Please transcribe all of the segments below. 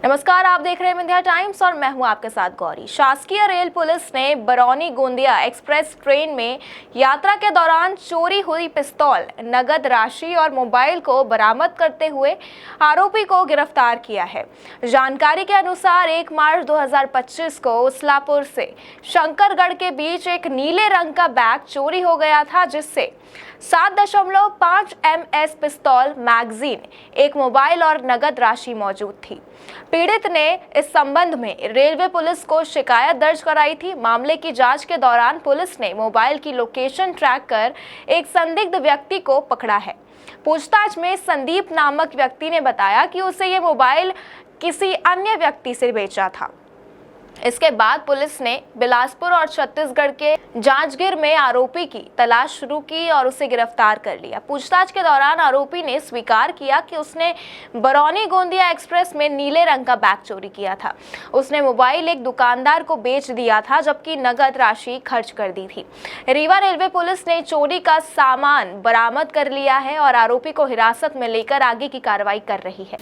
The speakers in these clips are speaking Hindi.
नमस्कार, आप देख रहे हैं विंध्या टाइम्स और मैं हूं आपके साथ गौरी। शासकीय रेल पुलिस ने बरौनी गोंदिया एक्सप्रेस ट्रेन में यात्रा के दौरान चोरी हुई पिस्तौल, नगद राशि और मोबाइल को बरामद करते हुए आरोपी को गिरफ्तार किया है। जानकारी के अनुसार 1 मार्च 2025 को उसलापुर से शंकरगढ़ के बीच एक नीले रंग का बैग चोरी हो गया था, जिससे 7.5 MS पिस्तौल, मैगजीन, एक मोबाइल और नगद राशि मौजूद थी। पीड़ित ने इस संबंध में रेलवे पुलिस को शिकायत दर्ज कराई थी। मामले की जांच के दौरान पुलिस ने मोबाइल की लोकेशन ट्रैक कर एक संदिग्ध व्यक्ति को पकड़ा है। पूछताछ में संदीप नामक व्यक्ति ने बताया कि उसे ये मोबाइल किसी अन्य व्यक्ति से बेचा था। इसके बाद पुलिस ने बिलासपुर और छत्तीसगढ़ के जांजगीर में आरोपी की तलाश शुरू की और उसे गिरफ्तार कर लिया। पूछताछ के दौरान आरोपी ने स्वीकार किया कि उसने बरौनी गोंदिया एक्सप्रेस में नीले रंग का बैग चोरी किया था। उसने मोबाइल एक दुकानदार को बेच दिया था, जबकि नगद राशि खर्च कर दी थी। रीवा रेलवे पुलिस ने चोरी का सामान बरामद कर लिया है और आरोपी को हिरासत में लेकर आगे की कार्रवाई कर रही है।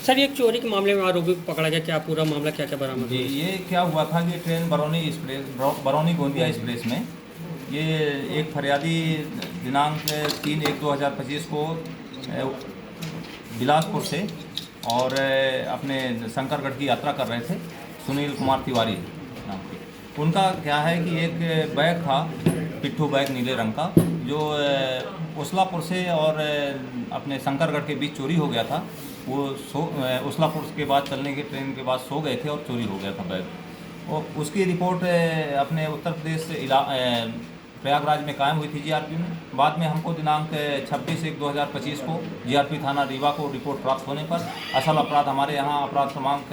सर, एक चोरी के मामले में आरोपी को पकड़ा गया, क्या पूरा मामला क्या बरामद जी? ये क्या हुआ था कि ट्रेन बरौनी गोंदिया एक्सप्रेस में ये एक फरियादी दिनांक 3/1/2025 को बिलासपुर से और अपने शंकरगढ़ की यात्रा कर रहे थे, सुनील कुमार तिवारी नाम के। उनका क्या है कि एक बैग था, पिट्ठू बैग नीले रंग का, जो उसलापुर से और अपने शंकरगढ़ के बीच चोरी हो गया था। वो उसलापुर के बाद चलने के ट्रेन के बाद सो गए थे और चोरी हो गया था बैग। और उसकी रिपोर्ट अपने उत्तर प्रदेश प्रयागराज में कायम हुई थी जीआरपी में। बाद में हमको दिनांक 26/1/2025 को जीआरपी थाना रीवा को रिपोर्ट प्राप्त होने पर असल अपराध हमारे यहाँ अपराध क्रमांक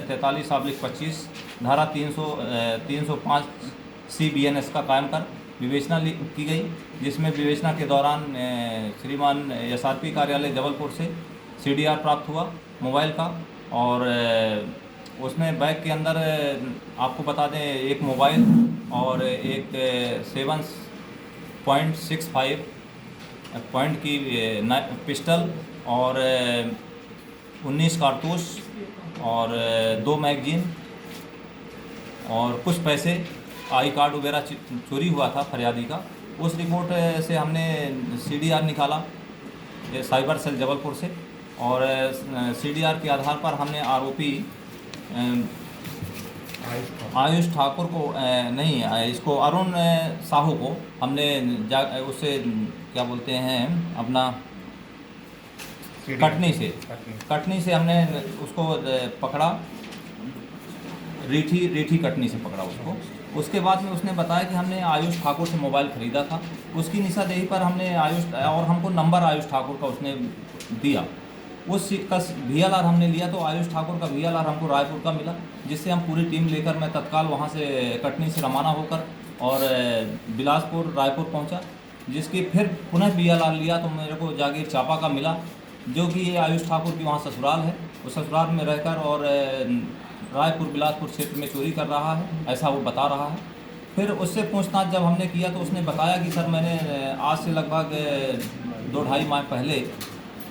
43/25 धारा 305 CBNS का कायम कर विवेचना की गई, जिसमें विवेचना के दौरान श्रीमान SRP कार्यालय जबलपुर से CDR प्राप्त हुआ मोबाइल का। और उसमें बैग के अंदर आपको बता दें एक मोबाइल और एक 7.65 पॉइंट की पिस्टल और 19 कारतूस और 2 मैगजीन और कुछ पैसे, आई कार्ड वगैरह चोरी हुआ था फरियादी का। उस रिपोर्ट से हमने CDR निकाला साइबर सेल जबलपुर से, और CDR के आधार पर हमने आरोपी आयुष ठाकुर को इसको अरुण साहू को हमने उससे क्या बोलते हैं अपना कटनी से हमने उसको पकड़ा, रीठी कटनी से पकड़ा उसको। उसके बाद में उसने बताया कि हमने आयुष ठाकुर से मोबाइल ख़रीदा था। उसकी निशानदेही पर हमने और हमको नंबर आयुष ठाकुर का उसने दिया। उस का VLR हमने लिया तो आयुष ठाकुर का VLR हमको रायपुर का मिला, जिससे हम पूरी टीम लेकर मैं तत्काल वहाँ से कटनी से रवाना होकर और बिलासपुर रायपुर पहुँचा, जिसकी फिर पुनः VLR लिया तो मेरे को जागीर चापा का मिला, जो कि ये आयुष ठाकुर की वहाँ ससुराल है। उस ससुराल में रहकर और रायपुर बिलासपुर क्षेत्र में चोरी कर रहा है, ऐसा वो बता रहा है। फिर उससे पूछताछ जब हमने किया तो उसने बताया कि सर, मैंने आज से लगभग 2-2.5 माह पहले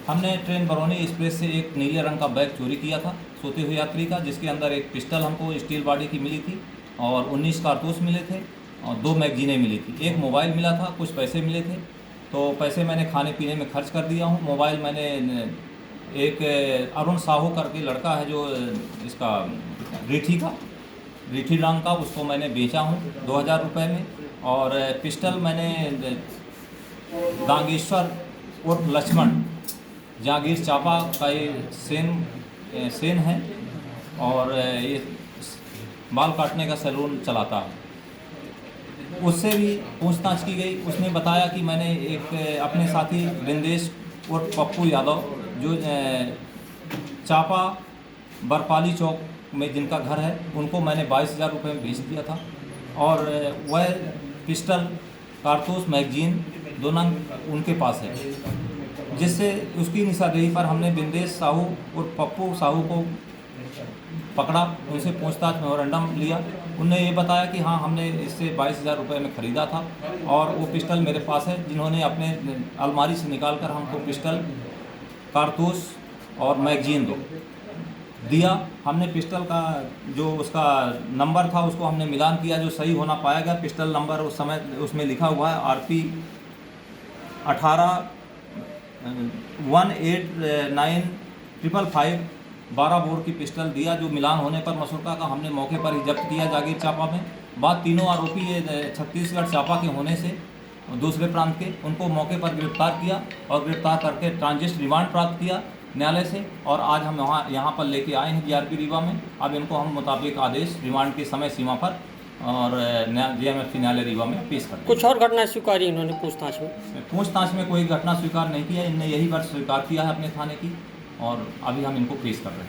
हमने ट्रेन बरौनी एक्सप्रेस से एक नीले रंग का बैग चोरी किया था सोते हुए यात्री का, जिसके अंदर एक पिस्टल हमको स्टील बॉडी की मिली थी और 19 कारतूस मिले थे और 2 मैगजीनें मिली थी, एक मोबाइल मिला था, कुछ पैसे मिले थे। तो पैसे मैंने खाने पीने में खर्च कर दिया हूँ। मोबाइल मैंने एक अरुण साहू करके लड़का है जो इसका रीठी रंग का, उसको मैंने बेचा हूँ 2000 रुपये में। और पिस्टल मैंने दांगेश्वर उर्फ लक्ष्मण जागीर चापा का ये सेन है और ये बाल काटने का सैलून चलाता है। उससे भी पूछताछ की गई। उसने बताया कि मैंने एक अपने साथी बिंदेश उर्फ पप्पू यादव, जो चापा बरपाली चौक में जिनका घर है, उनको मैंने 22,000 रुपये में बेच दिया था। और वह पिस्टल, कारतूस, मैगजीन दोनों उनके पास है, जिससे उसकी निशानदेही पर हमने बिंदेश साहू और पप्पू साहू को पकड़ा। उनसे पूछताछ मेमोरेंडम लिया। उन्होंने ये बताया कि हाँ, हमने इससे 22,000 रुपये में ख़रीदा था और वो पिस्टल मेरे पास है, जिन्होंने अपने अलमारी से निकाल कर हमको पिस्टल, कारतूस और मैगजीन दो दिया। हमने पिस्टल का जो उसका नंबर था उसको हमने मिलान किया, जो सही होना पाया गया। पिस्टल नंबर उस समय उसमें लिखा हुआ है RP 18-189-555 12 बोर की पिस्टल दिया, जो मिलान होने पर मसूरका का हमने मौके पर ही जब्त किया जागीर चांपा में। बाद तीनों आरोपी ये छत्तीसगढ़ चांपा के होने से दूसरे प्रांत के, उनको मौके पर गिरफ्तार किया और गिरफ्तार करके ट्रांजिट रिमांड प्राप्त किया न्यायालय से, और आज हम यहाँ पर लेके आए हैं GRP रीवा में। अब इनको हम मुताबिक आदेश रिमांड की समय सीमा पर और JMFC न्यायालय रीवा में पेश करते हैं। कुछ और घटना स्वीकारी इन्होंने पूछताछ में? पूछताछ में कोई घटना स्वीकार नहीं किया, इनने यही बात स्वीकार किया है अपने थाने की, और अभी हम इनको पेश कर रहे हैं।